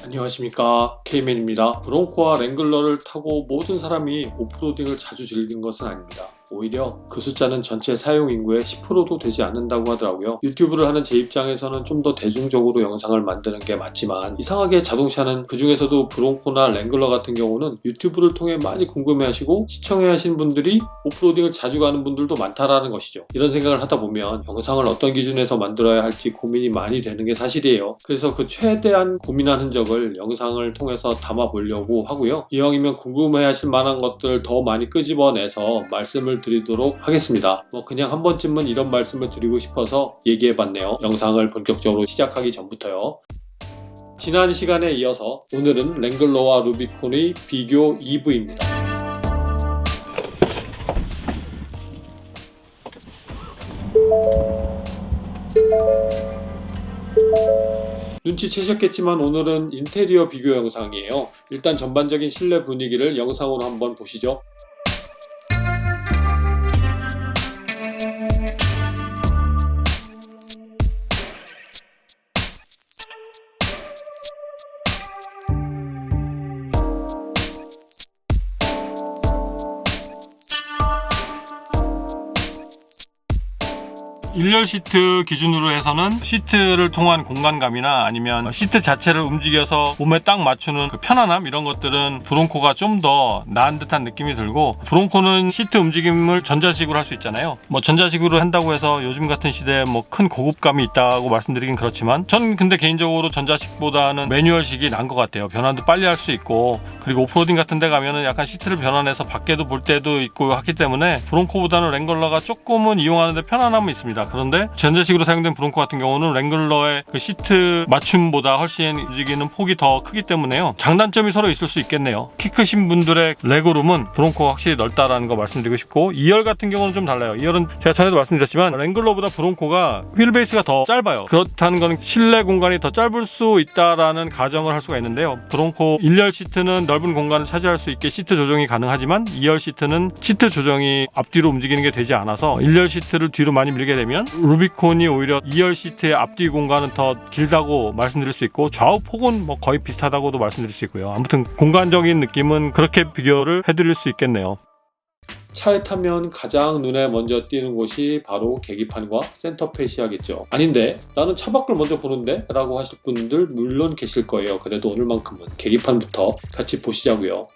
안녕하십니까, K맨입니다. 브롱코와 랭글러를 타고 모든 사람이 오프로딩을 자주 즐기는 것은 아닙니다. 오히려 그 숫자는 전체 사용 인구의 10%도 되지 않는다고 하더라고요. 유튜브를 하는 제 입장에서는 좀 더 대중적으로 영상을 만드는 게 맞지만, 이상하게 자동차는 그 중에서도 브롱코나 랭글러 같은 경우는 유튜브를 통해 많이 궁금해하시고 시청해 하신 분들이 오프로딩을 자주 가는 분들도 많다라는 것이죠. 이런 생각을 하다 보면 영상을 어떤 기준에서 만들어야 할지 고민이 많이 되는 게 사실이에요. 그래서 그 최대한 고민한 흔적을 영상을 통해서 담아 보려고 하고요. 이왕이면 궁금해 하실 만한 것들 더 많이 끄집어내서 말씀을 드리도록 하겠습니다. 그냥 한 번쯤은 이런 말씀을 드리고 싶어서 얘기해봤네요. 영상을 본격적으로 시작하기 전부터요. 지난 시간에 이어서 오늘은 랭글러와 루비콘의 비교 2부입니다. 눈치채셨겠지만 오늘은 인테리어 비교 영상이에요. 일단 전반적인 실내 분위기를 영상으로 한번 보시죠. 일렬 시트 기준으로 해서는 시트를 통한 공간감이나 아니면 시트 자체를 움직여서 몸에 딱 맞추는 그 편안함, 이런 것들은 브롱코가 좀 더 나은 듯한 느낌이 들고, 브롱코는 시트 움직임을 전자식으로 할 수 있잖아요. 전자식으로 한다고 해서 요즘 같은 시대에 큰 고급감이 있다고 말씀드리긴 그렇지만, 전 근데 개인적으로 전자식보다는 매뉴얼식이 나은 것 같아요. 변환도 빨리 할 수 있고, 그리고 오프로딩 같은 데 가면은 약간 시트를 변환해서 밖에도 볼 때도 있고 하기 때문에 브롱코보다는 랭글러가 조금은 이용하는데 편안함은 있습니다. 그런데 전자식으로 사용된 브롱코 같은 경우는 랭글러의 그 시트 맞춤보다 훨씬 움직이는 폭이 더 크기 때문에요, 장단점이 서로 있을 수 있겠네요. 키 크신 분들의 레그룸은 브롱코가 확실히 넓다라는 거 말씀드리고 싶고, 2열 같은 경우는 좀 달라요. 2열은 제가 전에도 말씀드렸지만 랭글러보다 브롱코가 휠 베이스가 더 짧아요. 그렇다는 건 실내 공간이 더 짧을 수 있다라는 가정을 할 수가 있는데요, 브롱코 1열 시트는 넓은 공간을 차지할 수 있게 시트 조정이 가능하지만 2열 시트는 시트 조정이 앞뒤로 움직이는 게 되지 않아서 1열 시트를 뒤로 많이 밀게 되면 루비콘이 오히려 2열 시트의 앞뒤 공간은 더 길다고 말씀드릴 수 있고, 좌우 폭은 거의 비슷하다고도 말씀드릴 수 있고요. 아무튼 공간적인 느낌은 그렇게 비교를 해드릴 수 있겠네요. 차에 타면 가장 눈에 먼저 띄는 곳이 바로 계기판과 센터 페시아겠죠. 아닌데 나는 차 밖을 먼저 보는데? 라고 하실 분들 물론 계실 거예요. 그래도 오늘만큼은 계기판부터 같이 보시자고요.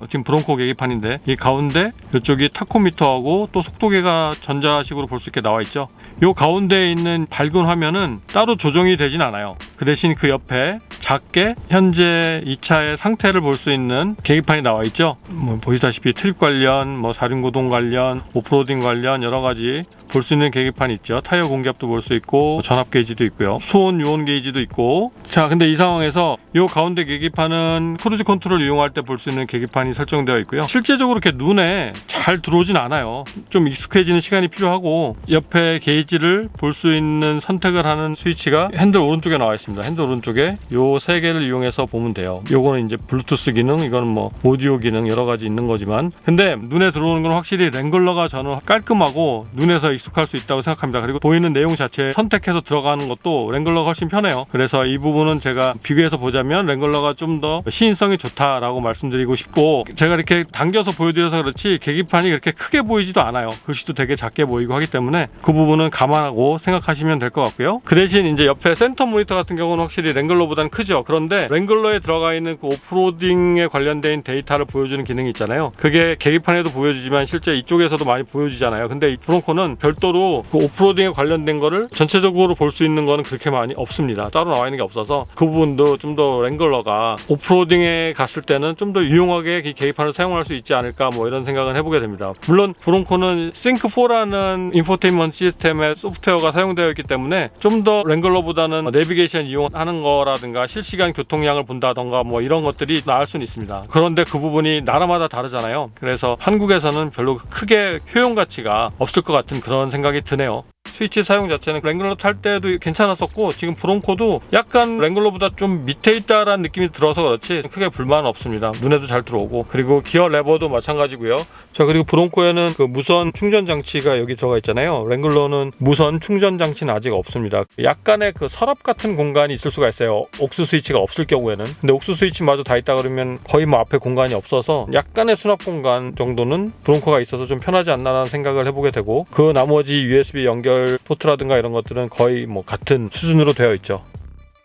지금 브롱코 계기판인데, 이 가운데 이쪽이 타코미터하고 또 속도계가 전자식으로 볼 수 있게 나와 있죠. 이 가운데에 있는 밝은 화면은 따로 조정이 되진 않아요. 그 대신 그 옆에 작게 현재 이 차의 상태를 볼 수 있는 계기판이 나와 있죠. 보시다시피 트립 관련, 사륜구동 관련, 오프로딩 관련 여러 가지 볼 수 있는 계기판이 있죠. 타이어 공기압도 볼 수 있고, 전압 게이지도 있고요, 수온 유온 게이지도 있고. 자, 근데 이 상황에서 이 가운데 계기판은 크루즈 컨트롤 이용할 때 볼 수 있는 계기판이 설정되어 있고요. 실제적으로 이렇게 눈에 잘 들어오진 않아요. 좀 익숙해지는 시간이 필요하고, 옆에 게이지를 볼 수 있는 선택을 하는 스위치가 핸들 오른쪽에 나와 있습니다. 핸들 오른쪽에 요 세 개를 이용해서 보면 돼요. 요거는 이제 블루투스 기능, 이거는 오디오 기능 여러 가지 있는 거지만, 근데 눈에 들어오는 건 확실히 랭글러가 저는 깔끔하고 눈에서 익숙할 수 있다고 생각합니다. 그리고 보이는 내용 자체 선택해서 들어가는 것도 랭글러가 훨씬 편해요. 그래서 이 부분은 제가 비교해서 보자면 랭글러가 좀 더 시인성이 좋다라고 말씀드리고 싶고, 제가 이렇게 당겨서 보여드려서 그렇지 계기판이 그렇게 크게 보이지도 않아요. 글씨도 되게 작게 보이고 하기 때문에 그 부분은 감안하고 생각하시면 될 것 같고요. 그 대신 이제 옆에 센터 모니터 같은 경우는 확실히 랭글러보다는 크죠. 그런데 랭글러에 들어가 있는 그 오프로딩에 관련된 데이터를 보여주는 기능이 있잖아요. 그게 계기판에도 보여주지만 실제 이쪽에서도 많이 보여주잖아요. 근데 이 브롱코는 별도로 그 오프로딩에 관련된 거를 전체적으로 볼 수 있는 거는 그렇게 많이 없습니다. 따로 나와 있는 게 없어서 그 부분도 좀 더 랭글러가 오프로딩에 갔을 때는 좀 더 유용하게 이 계기판을 사용할 수 있지 않을까, 이런 생각을 해보게 됩니다. 물론 브롱코는 싱크4라는 인포테인먼트 시스템의 소프트웨어가 사용되어 있기 때문에 좀 더 랭글러보다는 내비게이션 이용하는 거라든가 실시간 교통량을 본다던가 이런 것들이 나을 수는 있습니다. 그런데 그 부분이 나라마다 다르잖아요. 그래서 한국에서는 별로 크게 효용 가치가 없을 것 같은 그런 생각이 드네요. 스위치 사용 자체는 랭글러 탈 때도 괜찮았었고 지금 브론코도 약간 랭글러보다 좀 밑에 있다라는 느낌이 들어서 그렇지 크게 불만은 없습니다. 눈에도 잘 들어오고, 그리고 기어 레버도 마찬가지고요. 자, 그리고 브론코에는 그 무선 충전 장치가 여기 들어가 있잖아요. 랭글러는 무선 충전 장치는 아직 없습니다. 약간의 그 서랍 같은 공간이 있을 수가 있어요. 옥스 스위치가 없을 경우에는. 근데 옥스 스위치마저 다 있다 그러면 거의 뭐 앞에 공간이 없어서 약간의 수납 공간 정도는 브론코가 있어서 좀 편하지 않나라는 생각을 해보게 되고, 그 나머지 USB 연결 포트라든가 이런 것들은 거의 뭐 같은 수준으로 되어 있죠.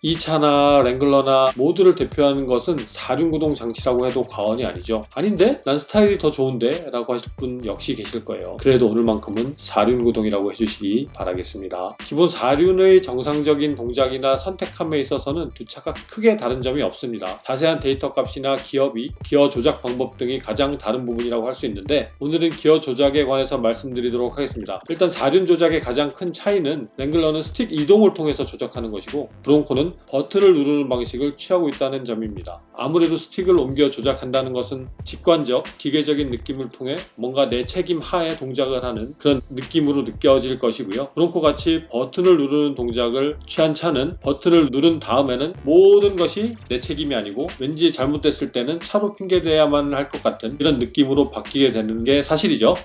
이 차나 랭글러나 모두를 대표하는 것은 4륜구동 장치라고 해도 과언이 아니죠. 아닌데? 난 스타일이 더 좋은데? 라고 하실 분 역시 계실 거예요. 그래도 오늘만큼은 4륜구동이라고 해주시기 바라겠습니다. 기본 4륜의 정상적인 동작이나 선택함에 있어서는 두 차가 크게 다른 점이 없습니다. 자세한 데이터 값이나 기어비, 기어 조작 방법 등이 가장 다른 부분이라고 할 수 있는데, 오늘은 기어 조작에 관해서 말씀드리도록 하겠습니다. 일단 4륜 조작의 가장 큰 차이는 랭글러는 스틱 이동을 통해서 조작하는 것이고, 브론코는 버튼을 누르는 방식을 취하고 있다는 점입니다. 아무래도 스틱을 옮겨 조작한다는 것은 직관적, 기계적인 느낌을 통해 뭔가 내 책임 하에 동작을 하는 그런 느낌으로 느껴질 것이고요. 브론코 같이 버튼을 누르는 동작을 취한 차는 버튼을 누른 다음에는 모든 것이 내 책임이 아니고 왠지 잘못됐을 때는 차로 핑계대야만 할 것 같은 이런 느낌으로 바뀌게 되는 게 사실이죠.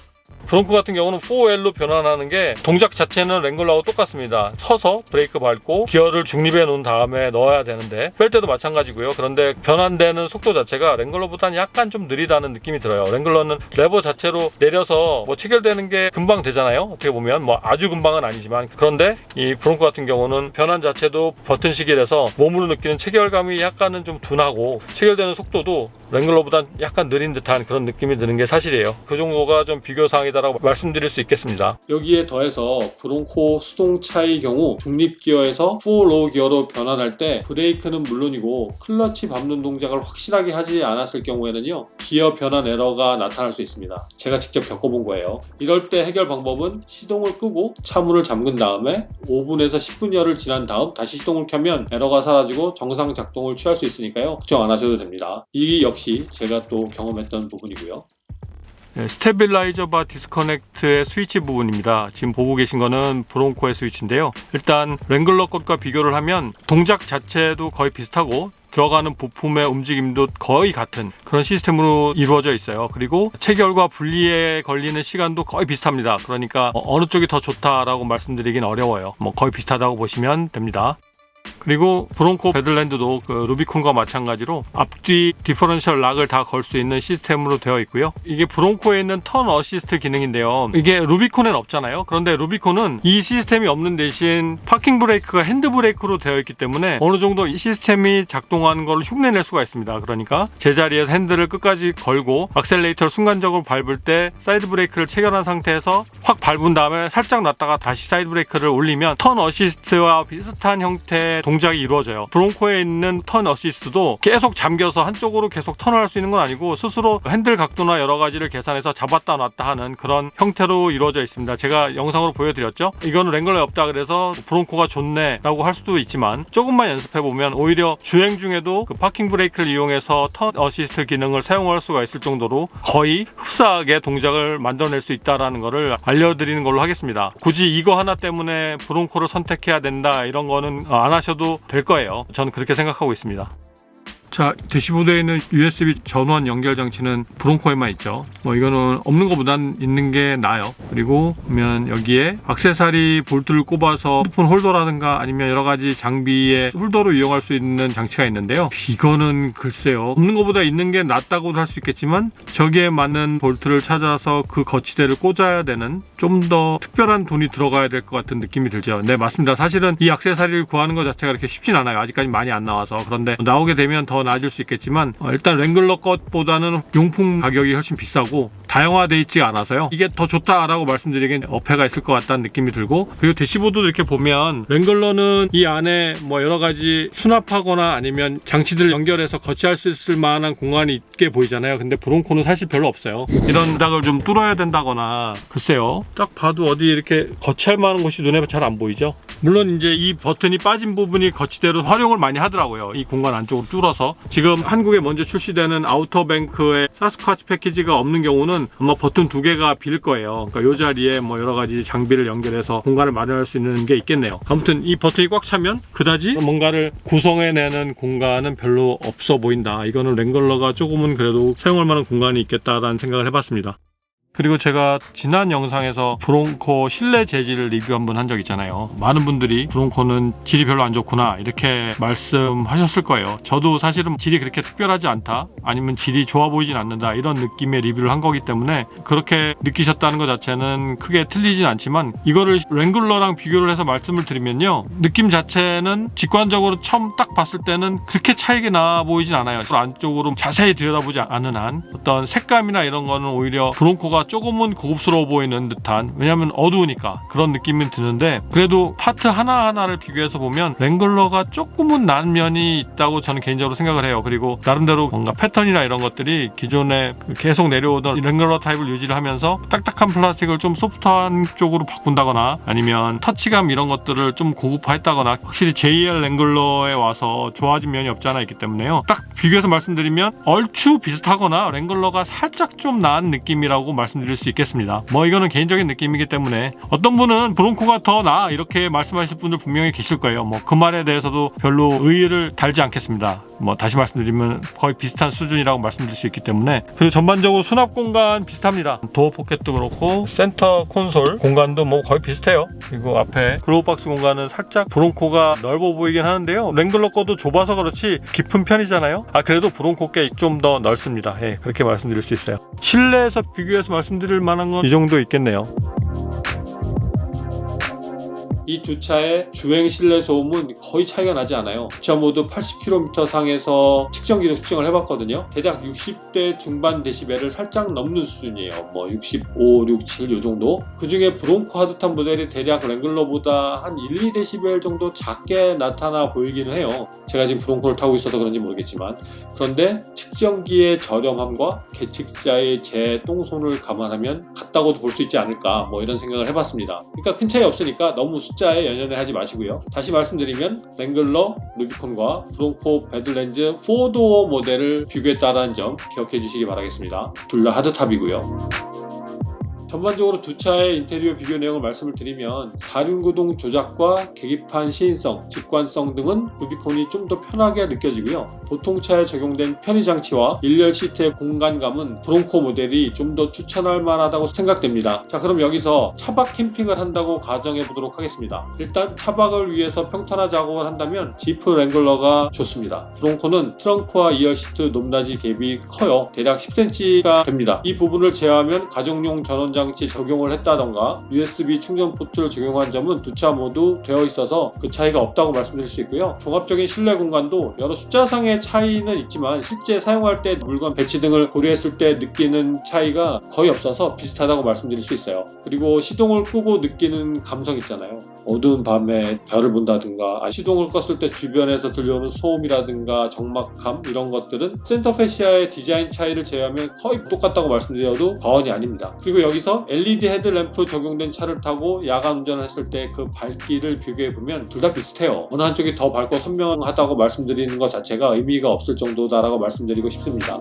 브론코 같은 경우는 4L로 변환하는 게 동작 자체는 랭글러하고 똑같습니다. 서서 브레이크 밟고 기어를 중립해 놓은 다음에 넣어야 되는데, 뺄 때도 마찬가지고요. 그런데 변환되는 속도 자체가 랭글러보다는 약간 좀 느리다는 느낌이 들어요. 랭글러는 레버 자체로 내려서 뭐 체결되는 게 금방 되잖아요. 어떻게 보면 뭐 아주 금방은 아니지만, 그런데 이 브론코 같은 경우는 변환 자체도 버튼식이라서 몸으로 느끼는 체결감이 약간은 좀 둔하고, 체결되는 속도도 랭글러보다 약간 느린 듯한 그런 느낌이 드는 게 사실이에요. 그 정도가 좀 비교사항이다라고 말씀드릴 수 있겠습니다. 여기에 더해서 브론코 수동차의 경우 중립기어에서 4로우 기어로 변환할 때 브레이크는 물론이고 클러치 밟는 동작을 확실하게 하지 않았을 경우에는요, 기어 변환 에러가 나타날 수 있습니다. 제가 직접 겪어본 거예요. 이럴 때 해결 방법은 시동을 끄고 차문을 잠근 다음에 5분에서 10분여를 지난 다음 다시 시동을 켜면 에러가 사라지고 정상 작동을 취할 수 있으니까요, 걱정 안 하셔도 됩니다. 이 역시 제가 또 경험했던 부분이고요. 스테빌라이저 바 디스커넥트의 스위치 부분입니다. 지금 보고 계신 거는 브론코의 스위치인데요. 일단 랭글러 것과 비교를 하면 동작 자체도 거의 비슷하고 들어가는 부품의 움직임도 거의 같은 그런 시스템으로 이루어져 있어요. 그리고 체결과 분리에 걸리는 시간도 거의 비슷합니다. 그러니까 어느 쪽이 더 좋다라고 말씀드리긴 어려워요. 뭐 거의 비슷하다고 보시면 됩니다. 그리고 브론코 배들랜드도 그 루비콘과 마찬가지로 앞뒤 디퍼런셜 락을 다 걸 수 있는 시스템으로 되어 있고요. 이게 브론코에 있는 턴 어시스트 기능인데요. 이게 루비콘에는 없잖아요. 그런데 루비콘은 이 시스템이 없는 대신 파킹 브레이크가 핸드 브레이크로 되어 있기 때문에 어느 정도 이 시스템이 작동하는 걸 흉내낼 수가 있습니다. 그러니까 제자리에서 핸들을 끝까지 걸고 악셀레이터를 순간적으로 밟을 때 사이드 브레이크를 체결한 상태에서 확 밟은 다음에 살짝 놨다가 다시 사이드 브레이크를 올리면 턴 어시스트와 비슷한 형태의 동작이 이루어져요. 브론코에 있는 턴 어시스트도 계속 잠겨서 한쪽으로 계속 턴을 할 수 있는 건 아니고 스스로 핸들 각도나 여러 가지를 계산해서 잡았다 놨다 하는 그런 형태로 이루어져 있습니다. 제가 영상으로 보여드렸죠. 이거는 랭글러에 없다 그래서 브론코가 좋네 라고 할 수도 있지만, 조금만 연습해보면 오히려 주행 중에도 그 파킹 브레이크를 이용해서 턴 어시스트 기능을 사용할 수가 있을 정도로 거의 흡사하게 동작을 만들어낼 수 있다는 것을 알려드리는 걸로 하겠습니다. 굳이 이거 하나 때문에 브론코를 선택해야 된다 이런 거는 안 하셔도 될 거예요. 저는 그렇게 생각하고 있습니다. 자, 대시보드에 있는 USB 전원 연결 장치는 브론코에만 있죠. 뭐 이거는 없는 것보단 있는 게 나아요. 그리고 보면 여기에 액세서리 볼트를 꼽아서 핸드폰 홀더라든가 아니면 여러 가지 장비의 홀더로 이용할 수 있는 장치가 있는데요. 이거는 글쎄요, 없는 것보다 있는 게 낫다고도 할 수 있겠지만 저기에 맞는 볼트를 찾아서 그 거치대를 꽂아야 되는 좀 더 특별한 돈이 들어가야 될 것 같은 느낌이 들죠. 네, 맞습니다. 사실은 이 액세서리를 구하는 것 자체가 그렇게 쉽진 않아요. 아직까지 많이 안 나와서. 그런데 나오게 되면 더 나아질 수 있겠지만 일단 랭글러 것보다는 용품 가격이 훨씬 비싸고 다양화되어 있지 않아서요, 이게 더 좋다라고 말씀드리기엔 어폐가 있을 것 같다는 느낌이 들고, 그리고 대시보드도 이렇게 보면 랭글러는 이 안에 뭐 여러 가지 수납하거나 아니면 장치들 연결해서 거치할 수 있을 만한 공간이 있게 보이잖아요. 근데 브론코는 사실 별로 없어요. 이런 바닥을 좀 뚫어야 된다거나, 글쎄요, 딱 봐도 어디 이렇게 거치할 만한 곳이 눈에 잘 안 보이죠. 물론 이제 이 버튼이 빠진 부분이 거치대로 활용을 많이 하더라고요. 이 공간 안쪽으로 뚫어서. 지금 한국에 먼저 출시되는 아우터뱅크의 사스쿼치 패키지가 없는 경우는 아마 버튼 2개가 빌 거예요. 그러니까 이 자리에 뭐 여러 가지 장비를 연결해서 공간을 마련할 수 있는 게 있겠네요. 아무튼 이 버튼이 꽉 차면 그다지 뭔가를 구성해내는 공간은 별로 없어 보인다. 이거는 랭글러가 조금은 그래도 사용할 만한 공간이 있겠다라는 생각을 해봤습니다. 그리고 제가 지난 영상에서 브론코 실내 재질을 리뷰 한번 한 적 있잖아요. 많은 분들이 브론코는 질이 별로 안 좋구나 이렇게 말씀하셨을 거예요. 저도 사실은 질이 그렇게 특별하지 않다, 아니면 질이 좋아 보이진 않는다, 이런 느낌의 리뷰를 한 거기 때문에 그렇게 느끼셨다는 것 자체는 크게 틀리진 않지만, 이거를 랭글러랑 비교를 해서 말씀을 드리면요, 느낌 자체는 직관적으로 처음 딱 봤을 때는 그렇게 차이가 나 보이진 않아요. 안쪽으로 자세히 들여다보지 않는 한 어떤 색감이나 이런 거는 오히려 브론코가 조금은 고급스러워 보이는 듯한, 왜냐면 어두우니까 그런 느낌이 드는데, 그래도 파트 하나하나를 비교해서 보면 랭글러가 조금은 난 면이 있다고 저는 개인적으로 생각을 해요. 그리고 나름대로 뭔가 패턴이나 이런 것들이 기존에 계속 내려오던 랭글러 타입을 유지를 하면서 딱딱한 플라스틱을 좀 소프트한 쪽으로 바꾼다거나, 아니면 터치감 이런 것들을 좀 고급화했다거나, 확실히 JL 랭글러에 와서 좋아진 면이 없지 않아 있기 때문에요. 딱 비교해서 말씀드리면 얼추 비슷하거나 랭글러가 살짝 좀 나은 느낌이라고 말씀드릴 수 있겠습니다. 뭐 이거는 개인적인 느낌이기 때문에 어떤 분은 브론코가 더 나아 이렇게 말씀하실 분들 분명히 계실 거예요. 뭐 그 말에 대해서도 별로 의의를 달지 않겠습니다. 뭐 다시 말씀드리면 거의 비슷한 수준이라고 말씀드릴 수 있기 때문에. 그리고 전반적으로 수납 공간 비슷합니다. 도어 포켓도 그렇고 센터 콘솔 공간도 뭐 거의 비슷해요. 그리고 앞에 글로우박스 공간은 살짝 브론코가 넓어 보이긴 하는데요, 랭글러 거도 좁아서 그렇지 깊은 편이잖아요. 그래도 브론코 게 좀 더 넓습니다. 예, 그렇게 말씀드릴 수 있어요. 실내에서 비교해서 말씀드릴 만한 건 이 정도 있겠네요. 이 두 차의 주행 실내 소음은 거의 차이가 나지 않아요. 두 차 모두 80km 상에서 측정기로 측정을 해봤거든요. 대략 60대 중반 데시벨을 살짝 넘는 수준이에요. 뭐 65, 67 요 정도. 그 중에 브론코 하드탑 모델이 대략 랭글러보다 한 1, 2데시벨 정도 작게 나타나 보이기는 해요. 제가 지금 브론코를 타고 있어서 그런지 모르겠지만. 그런데 측정기의 저렴함과 계측자의 제 똥손을 감안하면 같다고도 볼 수 있지 않을까, 뭐 이런 생각을 해봤습니다. 그러니까 큰 차이 없으니까 너무 숫자에 연연해 하지 마시고요. 다시 말씀드리면 랭글러, 루비콘과 브론코 배들렌즈 4도어 모델을 비교했다는 점 기억해 주시기 바라겠습니다. 둘 다 하드탑이고요. 전반적으로 두 차의 인테리어 비교 내용을 말씀을 드리면, 사륜구동 조작과 계기판 시인성, 직관성 등은 루비콘이 좀 더 편하게 느껴지고요. 보통 차에 적용된 편의장치와 일렬 시트의 공간감은 브론코 모델이 좀 더 추천할 만하다고 생각됩니다. 자, 그럼 여기서 차박 캠핑을 한다고 가정해 보도록 하겠습니다. 일단 차박을 위해서 평탄화 작업을 한다면 지프 랭글러가 좋습니다. 브론코는 트렁크와 2열 시트 높낮이 갭이 커요. 대략 10cm가 됩니다. 이 부분을 제외하면 가정용 전원장치 적용을 했다던가 USB 충전 포트를 적용한 점은 두 차 모두 되어 있어서 그 차이가 없다고 말씀드릴 수 있고요. 종합적인 실내 공간도 여러 숫자상의 차이는 있지만 실제 사용할 때 물건 배치 등을 고려했을 때 느끼는 차이가 거의 없어서 비슷하다고 말씀드릴 수 있어요. 그리고 시동을 끄고 느끼는 감성 있잖아요. 어두운 밤에 별을 본다든가, 시동을 껐을 때 주변에서 들려오는 소음이라든가 적막감, 이런 것들은 센터페시아의 디자인 차이를 제외하면 거의 똑같다고 말씀드려도 과언이 아닙니다. 그리고 여기서 LED 헤드램프 적용된 차를 타고 야간 운전을 했을 때 그 밝기를 비교해보면 둘 다 비슷해요. 어느 한쪽이 더 밝고 선명하다고 말씀드리는 것 자체가 의미가 없을 정도다라고 말씀드리고 싶습니다.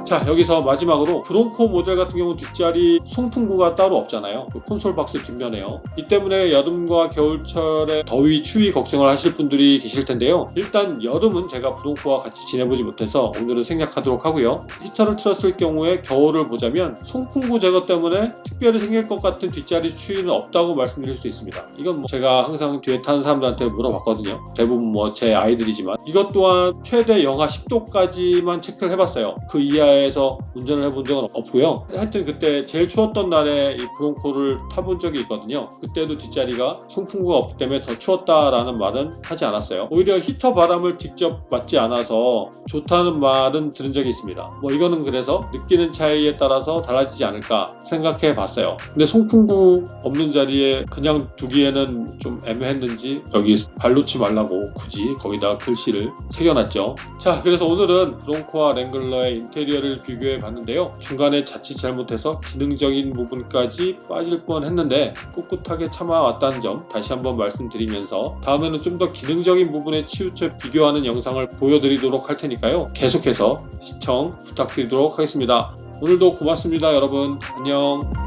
자, 여기서 마지막으로 브론코 모델 같은 경우 뒷자리 송풍구가 따로 없잖아요. 그 콘솔 박스 뒷면에요. 이 때문에 여름과 겨울철에 더위, 추위 걱정을 하실 분들이 계실 텐데요. 일단 여름은 제가 브론코와 같이 지내보지 못해서 오늘은 생략하도록 하고요. 히터를 틀었을 경우에 겨울을 보자면 송풍구 제거 때문에 특별히 생길 것 같은 뒷자리 추위는 없다고 말씀드릴 수 있습니다. 이건 뭐 제가 항상 뒤에 타는 사람들한테 물어봤거든요. 대부분 뭐 제 아이들이지만. 이것 또한 최대 영하 10도까지만 체크를 해봤어요. 그 이하에서 운전을 해본 적은 없고요. 하여튼 그때 제일 추웠던 날에 이 브론코를 타본 적이 있거든요. 그때도 뒷자리가 송풍구가 없기 때문에 더 추웠다라는 말은 하지 않았어요. 오히려 히터 바람을 직접 맞지 않아서 좋다는 말은 들은 적이 있습니다. 뭐 이거는 그래서 느끼는 차이에 따라서 달라지지 않을까 생각해 봤어요. 근데 송풍구 없는 자리에 그냥 두기에는 좀 애매했는지 여기 발 놓지 말라고 굳이 거기다 글씨를 새겨놨죠. 자, 그래서 오늘은 브론코와 랭글러의 인테리어를 차이를 비교해 봤는데요. 중간에 자칫 잘못해서 기능적인 부분까지 빠질 뻔 했는데 꿋꿋하게 참아왔다는 점 다시 한번 말씀드리면서, 다음에는 좀 더 기능적인 부분에 치우쳐 비교하는 영상을 보여드리도록 할 테니까요. 계속해서 시청 부탁드리도록 하겠습니다. 오늘도 고맙습니다, 여러분. 안녕.